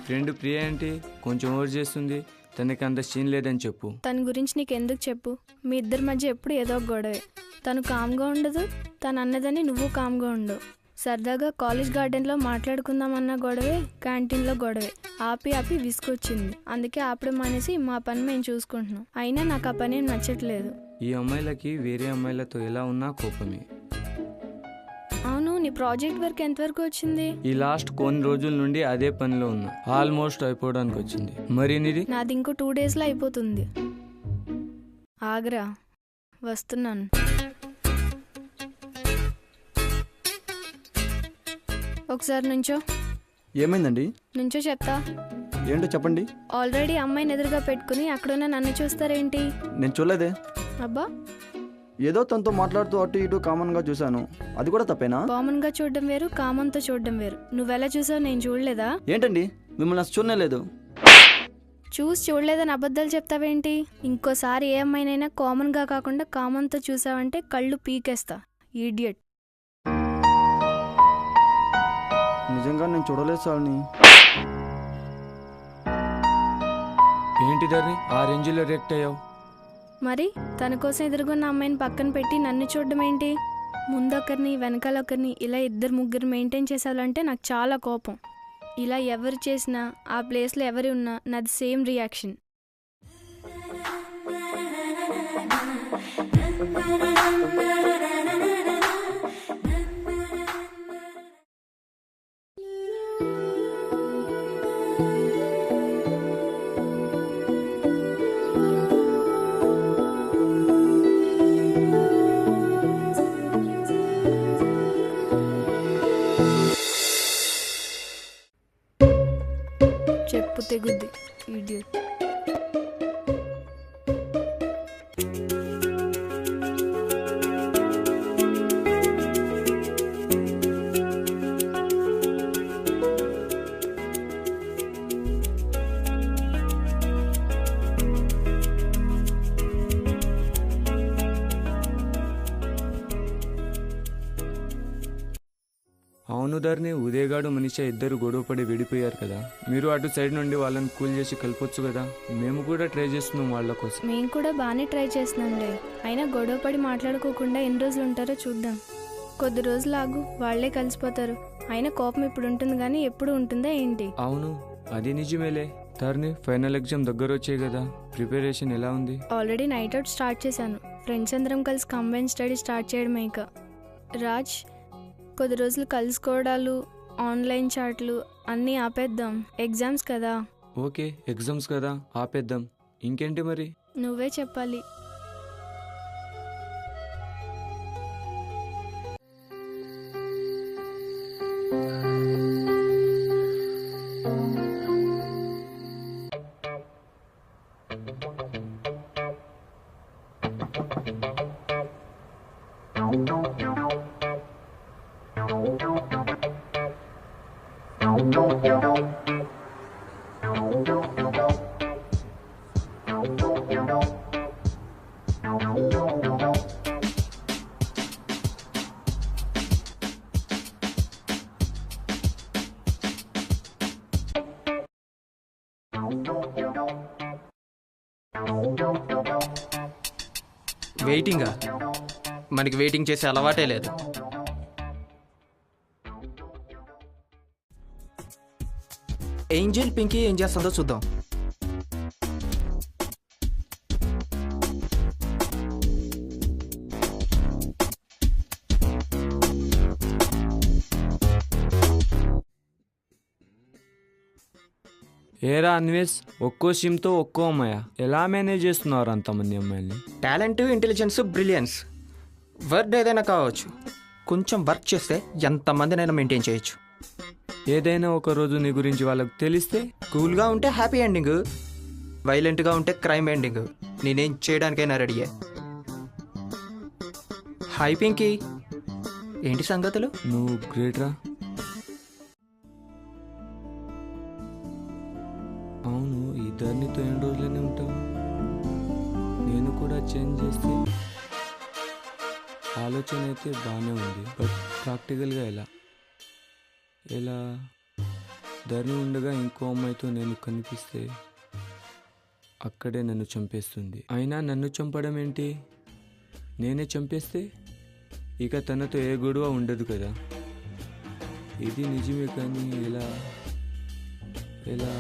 Friend ప్రియ ఏంటి కొంచెం over చేస్తుంది, తనకి అంత సీన్ లేదని చెప్పు. తన గురించి నీకు ఎందుకు చెప్పు, మీ ఇద్దరి మధ్య ఎప్పుడు ఏదో ఒక గొడవే. తను కామ్గా ఉండదు, తను అన్నదని నువ్వు కామ్గా ఉండవు. సరదాగా కాలేజ్ గార్డెన్లో మాట్లాడుకుందామన్న గొడవే, క్యాంటీన్లో గొడవే. ఆపి ఆపి విసుకొచ్చింది, అందుకే ఆపడం మానేసి మా పని మేము చూసుకుంటున్నాం. అయినా నాకు ఆ పని నచ్చట్లేదు. ఈ అమ్మాయిలకి వేరే అమ్మాయిలతో ఎలా ఉన్నా కోపమే. అవును, నీ ప్రాజెక్ట్ వర్క్ ఎంతవరకు వచ్చింది? ఈ లాస్ట్ కొన్ని రోజుల నుండి అదే పనిలో ఉన్నా, ఆల్మోస్ట్ అయిపోవడానికి వచ్చింది. మరి నీది? నాది ఇంకో 2 డేస్లో అయిపోతుంది. ఆగ్రా, వస్తున్నాను. ఒకసారి నుంచో. ఏమైందండి? నుంచో చెప్తా. ఏంటో చెప్పండి. ఆల్రెడీ అమ్మాయిని ఎదురుగా పెట్టుకుని అక్కడున్న నన్ను చూస్తారేంటి? నేను చూడలేదే. అబ్బా, ఏదో తనతో మాట్లాడుతూ అటు ఇటు కామన్గా చూశాను, అది కూడా తప్పేనా? కామన్ గా చూడడం వేరు, కామన్తో చూడడం వేరు. నువ్వెలా చూసావు నేను చూడలేదా? ఏంటండి మిమ్మల్ని అసలు చూడలేదు. చూసి చూడలేదని అబద్ధాలు చెప్తావేంటి? ఇంకోసారి ఏ అమ్మాయినైనా కామన్ గా కాకుండా కామన్తో చూసావంటే కళ్ళు పీకేస్తా, ఈడియట్. నిజంగా నేను చూడలేదు సార్ని. ఏంటి ధర్ని ఆ రేంజ్లో రియాక్ట్ అయ్యావు? మరి తన కోసం ఎదురుగున్న అమ్మాయిని పక్కన పెట్టి నన్ను చూడడం ఏంటి? ముందొకరిని వెనకాలొకరిని ఇలా 2-3 మెయింటైన్ చేసాలంటే నాకు చాలా కోపం. ఇలా ఎవరు చేసినా, ఆ ప్లేస్లో ఎవరు ఉన్నా నాది సేమ్ రియాక్షన్. చెప్పు తెగుద్ది, ఇడియట్. అవును ధర్ని, ఉదయగాడు మనిషి ఇద్దరు గొడవపడి విడిపోయారు కదా, మీరు అటు సైడ్ నుండి వాళ్ళని కూల్ చేసి కలపొచ్చు కదా. మేము కూడా ట్రై చేస్తున్నాం వాళ్ళ కోసం. మేము కూడా బాగానే ట్రై చేస్తున్నాంలే. అయినా గొడవపడి మాట్లాడుకోకుండా ఎన్ని రోజులు ఉంటారో చూద్దాం. కొద్ది రోజులు ఆగు, వాళ్లే కలిసిపోతారు. అయినా కోపం ఇప్పుడు ఉంటుంది కానీ ఎప్పుడు ఉంటుందా ఏంటి? అవును, అది నిజమేలే. ధర్ని, ఫైనల్ ఎగ్జామ్ దగ్గర వచ్చాయి కదా, ప్రిపరేషన్ ఎలా ఉంది? ఆల్రెడీ నైట్ అవుట్ స్టార్ట్ చేశాను. ఫ్రెండ్స్ అందరం కలిసి కంబైన్ స్టడీ స్టార్ట్ చేయడమే. ఇక రాజ్, కొద్ది రోజులు కలుసుకోవడాలు, ఆన్లైన్ చాట్లు అన్నీ ఆపేద్దాం. ఎగ్జామ్స్ కదా. ఓకే, ఎగ్జామ్స్ కదా, ఆపేద్దాం. ఇంకేంటి మరి? నువ్వే చెప్పాలి. వెయిటింగా? మనకి వెయిటింగ్ చేసే అలవాటే లేదు. ఏంజెల్ పింకీ ఏం చేస్తుందో చూద్దాం. ఏరా అన్వేష్, ఒక్కో సిమ్తో ఒక్కో అమ్మాయ, ఎలా మేనేజ్ చేస్తున్నారు అంతమంది అమ్మాయిల్ని? టాలెంట్, ఇంటెలిజెన్స్, బ్రిలియన్స్, వర్డ్ ఏదైనా కావచ్చు. కొంచెం వర్క్ చేస్తే ఎంతమందినైనా మెయింటైన్ చేయొచ్చు. ఏదైనా ఒక రోజు నీ గురించి వాళ్ళకు తెలిస్తే? కూల్గా ఉంటే హ్యాపీ ఎండింగ్, వైలెంట్గా ఉంటే క్రైమ్ ఎండింగ్. నేనేం చేయడానికైనా రెడీయే. హాయ్ పింకీ, ఏంటి సంగతులు? నువ్వు గ్రేట్ రా. అవును, ఈ ధర్నితో ఎన్ని రోజులనే ఉంటావు? నేను కూడా చేంజ్ చేస్తే? ఆలోచన అయితే బాగానే ఉంది, బట్ ప్రాక్టికల్గా ఎలా? ధరణి ఉండగా ఇంకో అమ్మాయితో నేను కనిపిస్తే అక్కడే నన్ను చంపేస్తుంది. అయినా నన్ను చంపడం ఏంటి? నేనే చంపేస్తే ఇక తనతో ఏ గొడవ ఉండదు కదా. ఇది నిజమే, కానీ ఎలా ఎలా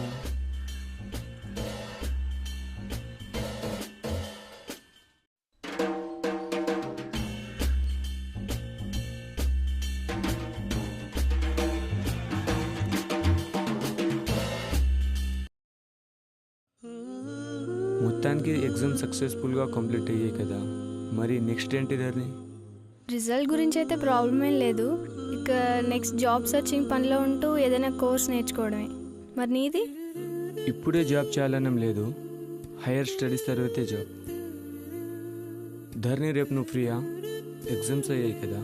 మొత్తానికి ఎగ్జామ్ సక్సెస్ఫుల్గా కంప్లీట్ అయ్యాయి కదా. మరి నెక్స్ట్ ఏంటి ధరణి? రిజల్ట్ గురించి అయితే ప్రాబ్లం ఏం లేదు. ఇక నెక్స్ట్ జాబ్ సర్చింగ్ పనిలో ఉంటూ ఏదైనా కోర్స్ నేర్చుకోవడమే. మరి నీది? ఇప్పుడే జాబ్ చేయాలనం లేదు, హైయర్ స్టడీస్ తర్వాతే జాబ్. ధరణి రేపు నువ్వు ఫ్రీయా? ఎగ్జామ్స్ అయ్యాయి కదా,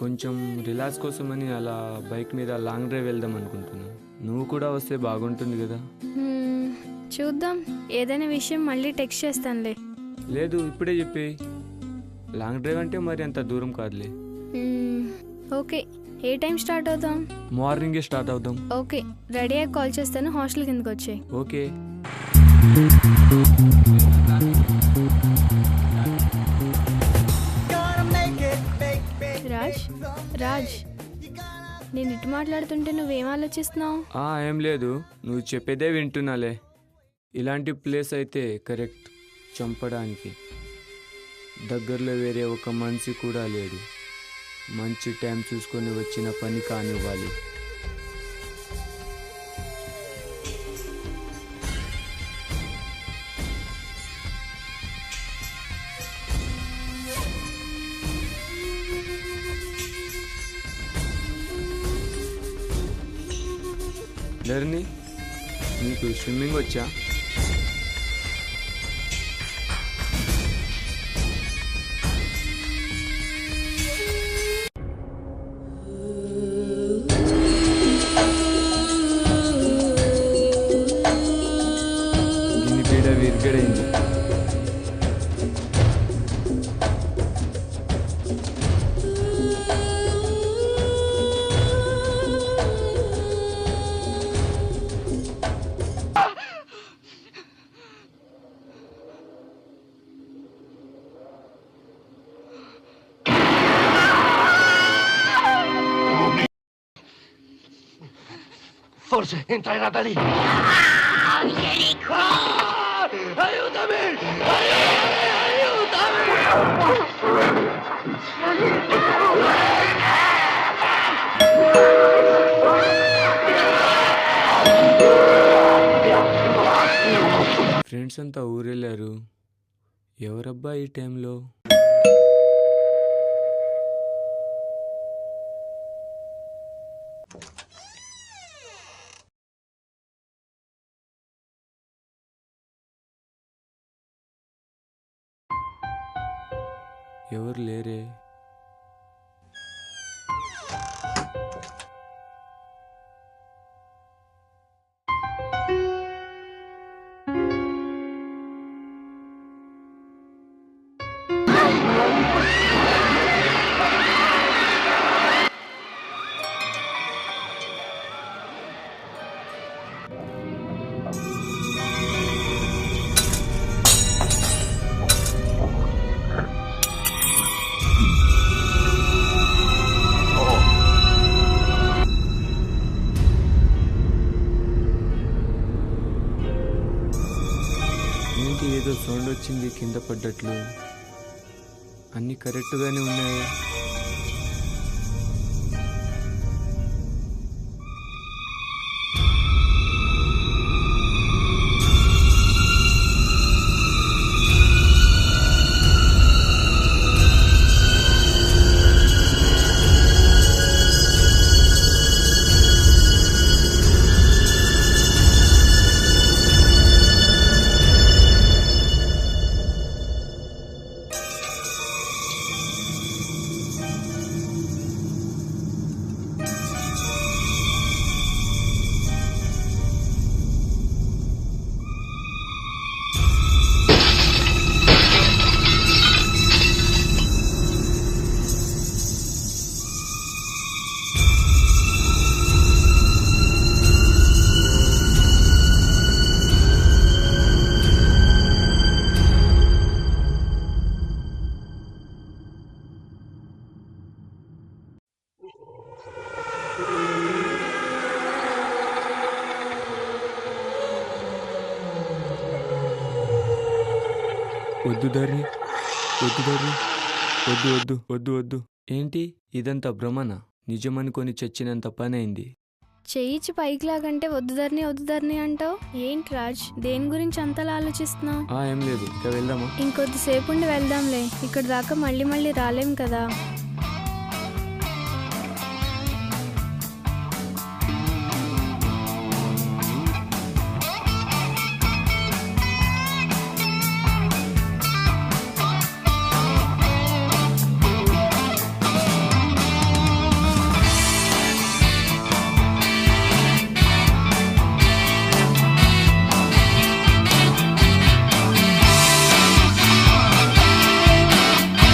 కొంచెం రిలాక్స్ కోసమని అలా బైక్ మీద లాంగ్ డ్రైవ్ వెళ్దాం అనుకుంటున్నాను. నువ్వు కూడా వస్తే బాగుంటుంది కదా. చూద్దాం, ఏదైనా విషయం మళ్ళీ టెక్స్ట్ చేస్తానులే. లేదు, ఇప్పుడే చెప్పి. లాంగ్ డ్రైవ్ అంటే మరి అంత దూరం కాదులే. ఓకే, ఏ టైం స్టార్ట్ అవుతాం? మార్నింగే స్టార్ట్ అవుదాం. ఓకే, రెడీ అయ్యి కాల్ చేస్తాను, హాస్టల్ కిందకి వచ్చాయి. ఓకే. రాజ్, రాజ్, నేను ఇటు మాట్లాడుతుంటే నువ్వేం ఆలోచిస్తున్నావు? ఏం లేదు, నువ్వు చెప్పేదే వింటున్నాలే. ఇలాంటి ప్లేస్ అయితే కరెక్ట్ చంపడానికి. దగ్గరలో వేరే ఒక మనిషి కూడా లేడు. మంచి టైం చూసుకొని వచ్చిన పని కానివ్వాలి. ధరణి, నీకు స్విమ్మింగ్ వచ్చా? దీని పీడ విరిగడైంది. Forse, entra in Natalie! Angelico! Aiutami! Friends అంతా ఊరెళ్ళారు. ఎవరబ్బా ఈ టైంలో? ఎవరు లేరే. ఏంటి ఏదో సౌండ్ వచ్చింది కింద పడ్డట్లు? అన్నీ కరెక్ట్గానే ఉన్నాయి. వద్దు ధరణి, వద్దు ధరణి, వద్దు వద్దు వద్దు వద్దు. ఏంటి ఇదంతా భ్రమణ? నిజమనుకొని చచ్చినంత పని అయింది. చెయ్యిచి పైకి లాగంటే వద్దు ధరణి అంటావు ఏంటి రాజ్? దేని గురించి అంతలా ఆలోచిస్తున్నావు? ఏం లేదు, ఇక వెళ్దామా? ఇంకొద్దిసేపు ఉండి వెళ్దాంలే, ఇక్కడ దాకా మళ్ళీ రాలేం కదా.